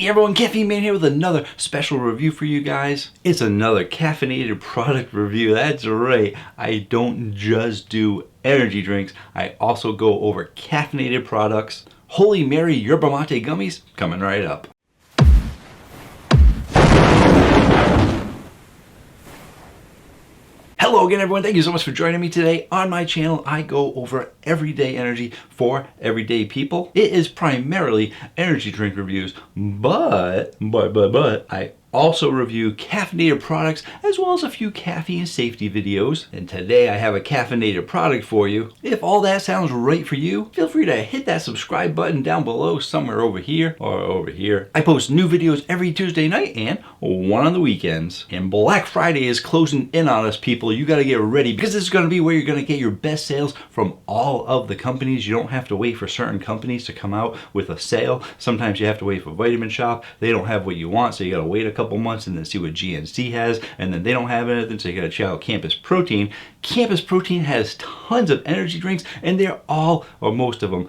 Hey everyone, Caffeine Man here with another special review for you guys. It's another caffeinated product review. That's right. I don't just do energy drinks. I also go over caffeinated products. Holy Mary Yerba Mate Gummies coming right up. Hello again everyone, thank you so much for joining me today. On my channel, I go over everyday energy for everyday people. It is primarily energy drink reviews, but I also review caffeinated products as well as a few caffeine safety videos. And today I have a caffeinated product for you. If all that sounds right for you, feel free to hit that subscribe button down below somewhere over here or over here. I post new videos every Tuesday night and one on the weekends. And Black Friday is closing in on us, people. You gotta get ready because this is gonna be where you're gonna get your best sales from all of the companies. You don't have to wait for certain companies to come out with a sale. Sometimes you have to wait for Vitamin Shop. They don't have what you want, so you gotta wait a couple months and then see what GNC has, and then they don't have anything, so you gotta check out Campus Protein. Campus Protein has tons of energy drinks, and they're all, or most of them,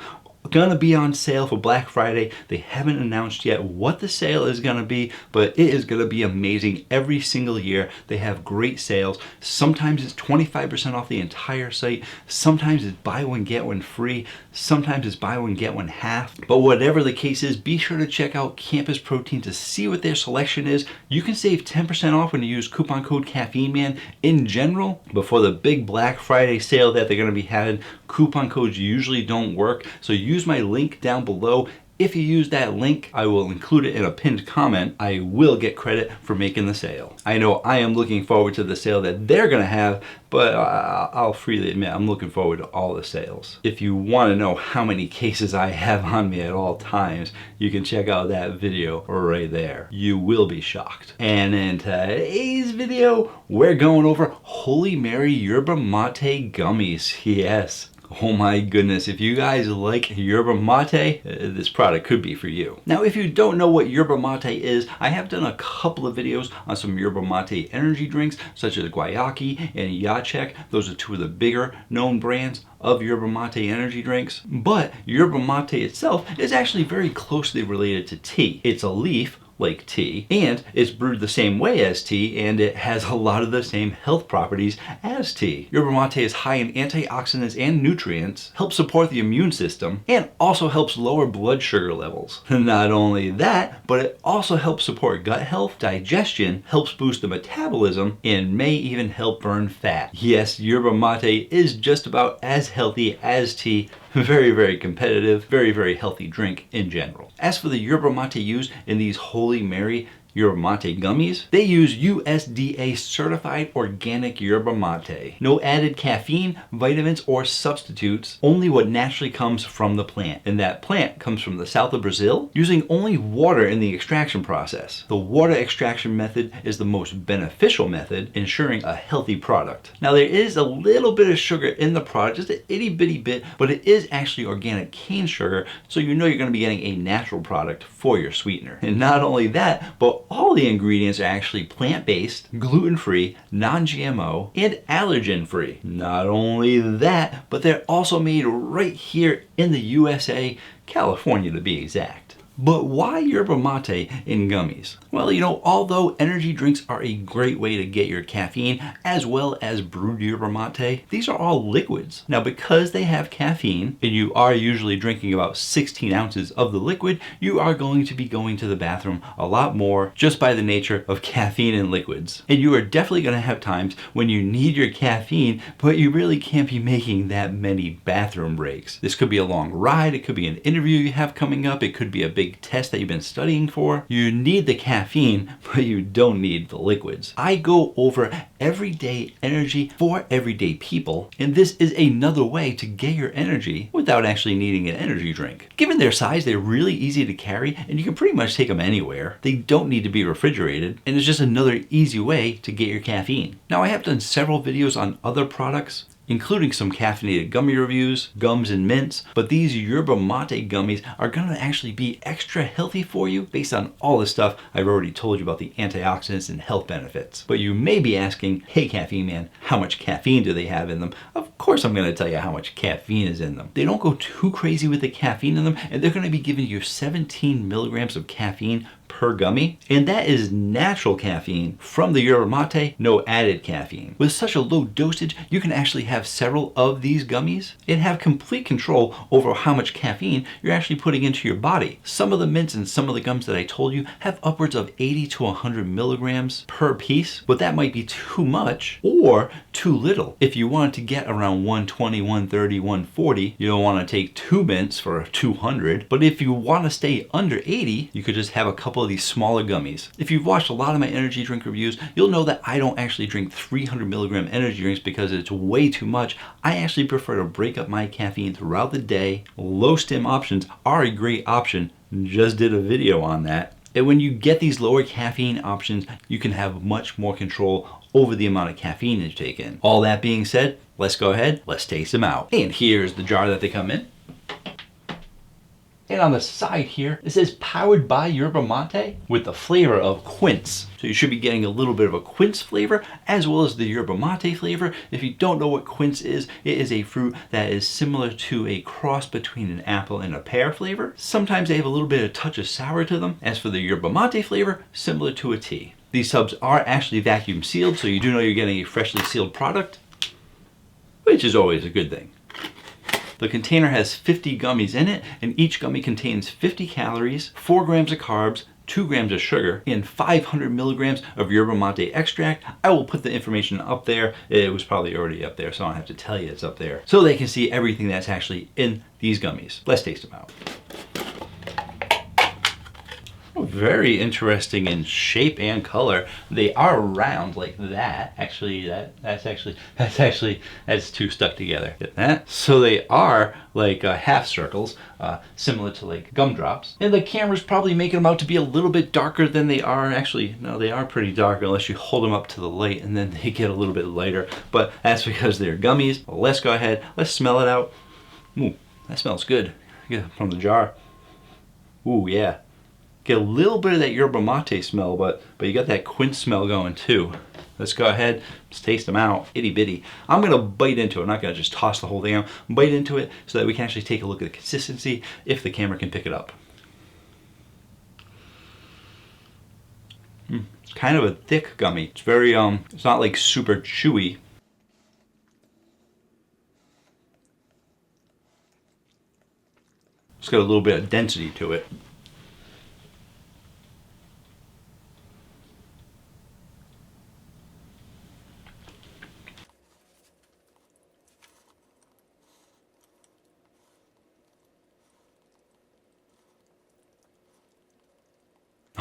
gonna be on sale for Black Friday. They haven't announced yet what the sale is gonna be, but it is gonna be amazing every single year. They have great sales. Sometimes it's 25% off the entire site. Sometimes it's buy one, get one free. Sometimes it's buy one, get one half. But whatever the case is, be sure to check out Campus Protein to see what their selection is. You can save 10% off when you use coupon code CaffeineMan. In general, before the big Black Friday sale that they're gonna be having, coupon codes usually don't work, so use my link down below. If you use that link, I will include it in a pinned comment. I will get credit for making the sale. I know I am looking forward to the sale that they're gonna have, but I'll freely admit I'm looking forward to all the sales. If you want to know how many cases I have on me at all times, you can check out that video right there. You will be shocked. And in today's video, we're going over Holy Mary Yerba Mate Gummies. Yes. Oh my goodness, if you guys like yerba mate, this product could be for you. Now, if you don't know what yerba mate is, I have done a couple of videos on some yerba mate energy drinks, such as Guayaki and Yachek. Those are two of the bigger known brands of yerba mate energy drinks. But yerba mate itself is actually very closely related to tea. It's a leaf, like tea, and it's brewed the same way as tea, and it has a lot of the same health properties as tea. Yerba mate is high in antioxidants and nutrients, helps support the immune system, and also helps lower blood sugar levels. Not only that, but it also helps support gut health, digestion, helps boost the metabolism, and may even help burn fat. Yes, yerba mate is just about as healthy as tea. Very, very competitive, very, very healthy drink in general. As for the yerba mate used in these Holy Mary Yerba Mate Gummies, they use USDA certified organic yerba mate. No added caffeine, vitamins, or substitutes, only what naturally comes from the plant. And that plant comes from the south of Brazil, using only water in the extraction process. The water extraction method is the most beneficial method, ensuring a healthy product. Now, there is a little bit of sugar in the product, just an itty bitty bit, but it is actually organic cane sugar, so you know you're going to be getting a natural product for your sweetener. And not only that, but all the ingredients are actually plant-based, gluten-free, non-GMO, and allergen-free. Not only that, but they're also made right here in the USA, California to be exact. But why yerba mate in gummies? Well, you know, although energy drinks are a great way to get your caffeine, as well as brewed yerba mate, these are all liquids. Now, because they have caffeine, and you are usually drinking about 16 ounces of the liquid, you are going to be going to the bathroom a lot more just by the nature of caffeine in liquids. And you are definitely going to have times when you need your caffeine, but you really can't be making that many bathroom breaks. This could be a long ride, it could be an interview you have coming up, it could be a big test that you've been studying for. You need the caffeine, but you don't need the liquids. I go over everyday energy for everyday people, and this is another way to get your energy without actually needing an energy drink. Given their size, they're really easy to carry, and you can pretty much take them anywhere. They don't need to be refrigerated, and it's just another easy way to get your caffeine. Now, I have done several videos on other products, including some caffeinated gummy reviews, gums and mints, but these yerba mate gummies are gonna actually be extra healthy for you based on all the stuff I've already told you about the antioxidants and health benefits. But you may be asking, hey Caffeine Man, how much caffeine do they have in them? Of of course I'm going to tell you how much caffeine is in them. They don't go too crazy with the caffeine in them, and they're going to be giving you 17 milligrams of caffeine per gummy, and that is natural caffeine from the yerba mate, no added caffeine. With such a low dosage, you can actually have several of these gummies and have complete control over how much caffeine you're actually putting into your body. Some of the mints and some of the gums that I told you have upwards of 80 to 100 milligrams per piece, but that might be too much or too little. If you want to get around 120, 130, 140, you don't want to take 2 mints for 200, but if you want to stay under 80, you could just have a couple of these smaller gummies. If you've watched a lot of my energy drink reviews, you'll know that I don't actually drink 300 milligram energy drinks because it's way too much. I actually prefer to break up my caffeine throughout the day. Low stim options are a great option. Just did a video on that. And when you get these lower caffeine options, you can have much more control over the amount of caffeine you take in. All that being said, let's go ahead, let's taste them out. And here's the jar that they come in. And on the side here, it says powered by yerba mate with the flavor of quince. So you should be getting a little bit of a quince flavor as well as the yerba mate flavor. If you don't know what quince is, it is a fruit that is similar to a cross between an apple and a pear flavor. Sometimes they have a little bit of touch of sour to them. As for the yerba mate flavor, similar to a tea. These tubs are actually vacuum sealed, so you do know you're getting a freshly sealed product, which is always a good thing. The container has 50 gummies in it, and each gummy contains 50 calories, 4 grams of carbs, 2 grams of sugar, and 500 milligrams of yerba mate extract. I will put the information up there. It was probably already up there, so I don't have to tell you it's up there. So they can see everything that's actually in these gummies. Let's taste them out. Very interesting in shape and color. They are round like that. Actually, that's two stuck together. Get that? So they are like half circles, similar to like gumdrops. And the camera's probably making them out to be a little bit darker than they are. Actually, no, they are pretty dark unless you hold them up to the light, and then they get a little bit lighter. But that's because they're gummies. Let's go ahead. Let's smell it out. Ooh, that smells good. Yeah, from the jar. Ooh, yeah. Get a little bit of that yerba mate smell, but you got that quince smell going too. Let's go ahead, let's taste them out. Itty bitty. I'm gonna bite into it. I'm not gonna just toss the whole thing out. Bite into it so that we can actually take a look at the consistency if the camera can pick it up. It's kind of a thick gummy. It's very, it's not like super chewy. It's got a little bit of density to it.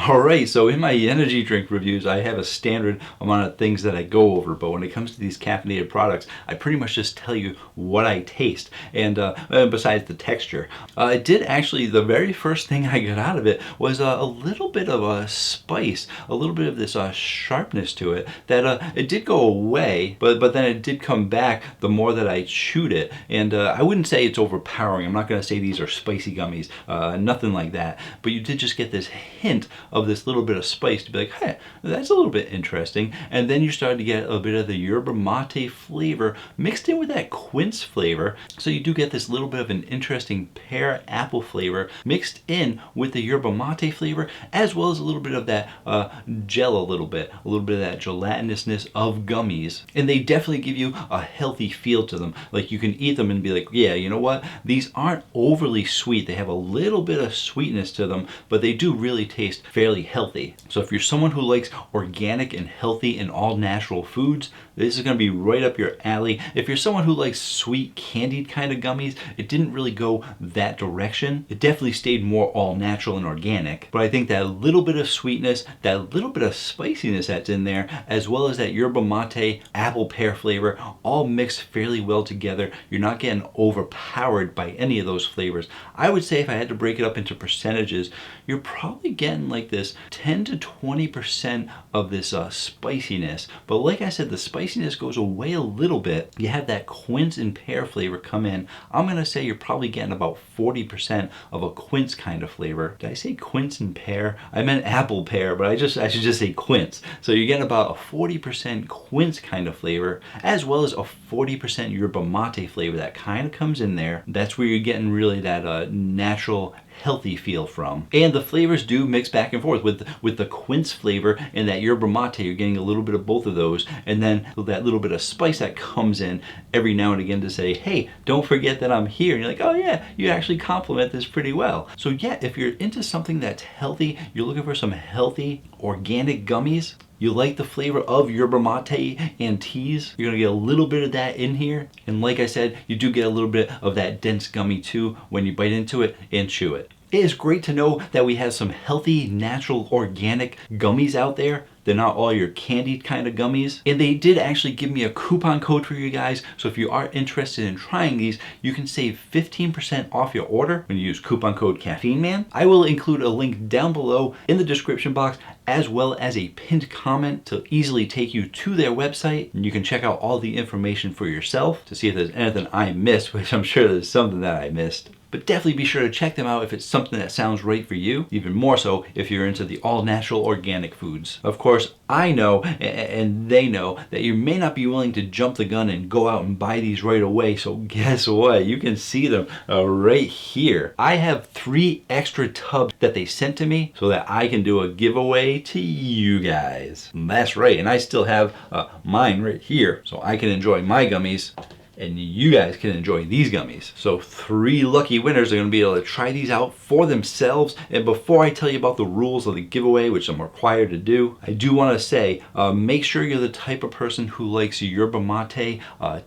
Alright, so in my energy drink reviews, I have a standard amount of things that I go over, but when it comes to these caffeinated products, I pretty much just tell you what I taste, and besides the texture. It did actually, the very first thing I got out of it was a little bit of a spice, a little bit of this sharpness to it, that it did go away, but then it did come back the more that I chewed it, and I wouldn't say it's overpowering. I'm not going to say these are spicy gummies, nothing like that, but you did just get this hint of this little bit of spice to be like, hey, that's a little bit interesting. And then you started to get a bit of the yerba mate flavor mixed in with that quince flavor. So you do get this little bit of an interesting pear apple flavor mixed in with the yerba mate flavor, as well as a little bit of that gel, a little bit of that gelatinousness of gummies. And they definitely give you a healthy feel to them. Like you can eat them and be like, yeah, you know what? These aren't overly sweet. They have a little bit of sweetness to them, but they do really taste fairly healthy. So if you're someone who likes organic and healthy and all natural foods, this is going to be right up your alley. If you're someone who likes sweet candied kind of gummies, it didn't really go that direction. It definitely stayed more all natural and organic, but I think that little bit of sweetness, that little bit of spiciness that's in there, as well as that yerba mate apple pear flavor, all mixed fairly well together. You're not getting overpowered by any of those flavors. I would say if I had to break it up into percentages, you're probably getting like like this 10 to 20% of this spiciness. But like I said, the spiciness goes away a little bit. You have that quince and pear flavor come in. I'm gonna say you're probably getting about 40% of a quince kind of flavor. Did I say quince and pear? I meant apple pear, but I should just say quince. So you're getting about a 40% quince kind of flavor, as well as a 40% yerba mate flavor that kind of comes in there. That's where you're getting really that natural, healthy feel from. And the flavors do mix back and forth with the quince flavor and that yerba mate. You're getting a little bit of both of those, and then that little bit of spice that comes in every now and again to say, hey, don't forget that I'm here. And you're like, oh yeah, you actually complement this pretty well. So yeah, if you're into something that's healthy, you're looking for some healthy organic gummies, you like the flavor of yerba mate and teas, you're gonna get a little bit of that in here. And like I said, you do get a little bit of that dense gummy too when you bite into it and chew it. It is great to know that we have some healthy, natural, organic gummies out there. They're not all your candied kind of gummies. And they did actually give me a coupon code for you guys. So if you are interested in trying these, you can save 15% off your order when you use coupon code CaffeineMan. I will include a link down below in the description box, as well as a pinned comment to easily take you to their website. And you can check out all the information for yourself to see if there's anything I missed, which I'm sure there's something that I missed. But definitely be sure to check them out if it's something that sounds right for you. Even more so if you're into the all-natural organic foods. Of course, I know and they know that you may not be willing to jump the gun and go out and buy these right away. So guess what? You can see them right here. I have 3 extra tubs that they sent to me so that I can do a giveaway to you guys. And that's right. And I still have mine right here so I can enjoy my gummies, and you guys can enjoy these gummies. So 3 lucky winners are gonna be able to try these out for themselves. And before I tell you about the rules of the giveaway, which I'm required to do, I do wanna say, make sure you're the type of person who likes yerba mate,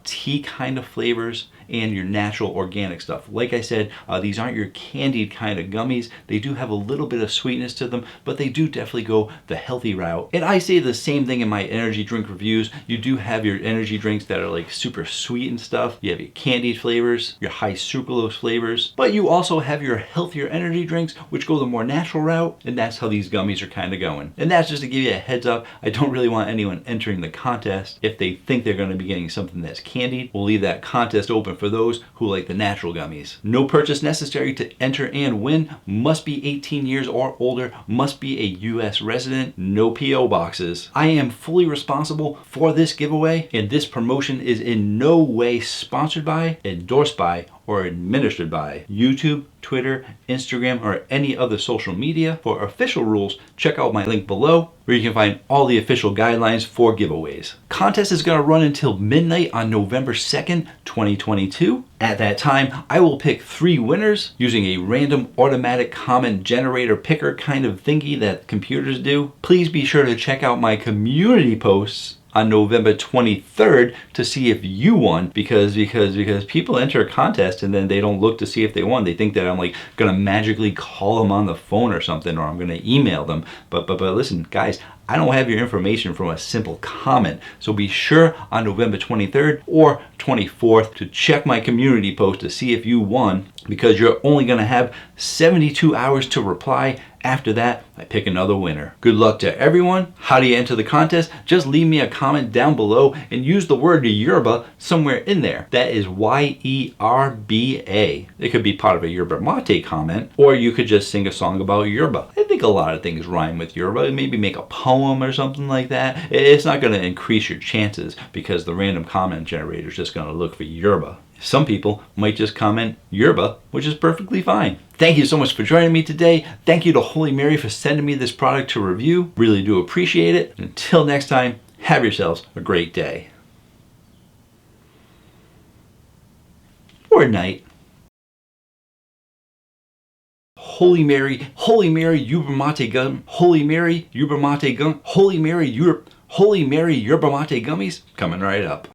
tea kind of flavors, and your natural organic stuff. Like I said, these aren't your candied kind of gummies. They do have a little bit of sweetness to them, but they do definitely go the healthy route. And I say the same thing in my energy drink reviews. You do have your energy drinks that are like super sweet and stuff. You have your candied flavors, your high sucralose flavors, but you also have your healthier energy drinks, which go the more natural route, and that's how these gummies are kind of going. And that's just to give you a heads up. I don't really want anyone entering the contest if they think they're going to be getting something that's candied. We'll leave that contest open for those who like the natural gummies. No purchase necessary to enter and win. Must be 18 years or older. Must be a US resident. No PO boxes. I am fully responsible for this giveaway, and this promotion is in no way sponsored by, endorsed by, or administered by YouTube, Twitter, Instagram, or any other social media. For official rules, check out my link below where you can find all the official guidelines for giveaways. Contest is gonna run until midnight on November 2nd, 2022. At that time, I will pick 3 winners using a random automatic comment generator picker kind of thingy that computers do. Please be sure to check out my community posts on November 23rd to see if you won, because people enter a contest and then they don't look to see if they won. They think that I'm like gonna magically call them on the phone or something, or I'm gonna email them. But listen, guys, I don't have your information from a simple comment. So be sure on November 23rd or 24th to check my community post to see if you won, because you're only gonna have 72 hours to reply. After that, I pick another winner. Good luck to everyone. How do you enter the contest? Just leave me a comment down below and use the word yerba somewhere in there. That is YERBA. It could be part of a yerba mate comment, or you could just sing a song about yerba. I think a lot of things rhyme with yerba. Maybe make a poem or something like that. It's not gonna increase your chances because the random comment generator is just gonna look for yerba. Some people might just comment yerba, which is perfectly fine. Thank you so much for joining me today. Thank you to Holy Mary for sending me this product to review. Really do appreciate it. Until next time, have yourselves a great day. Or night. Holy Mary, yerba mate gum. Holy Mary, yerba mate gum. Holy Mary, yerba mate gummies. Coming right up.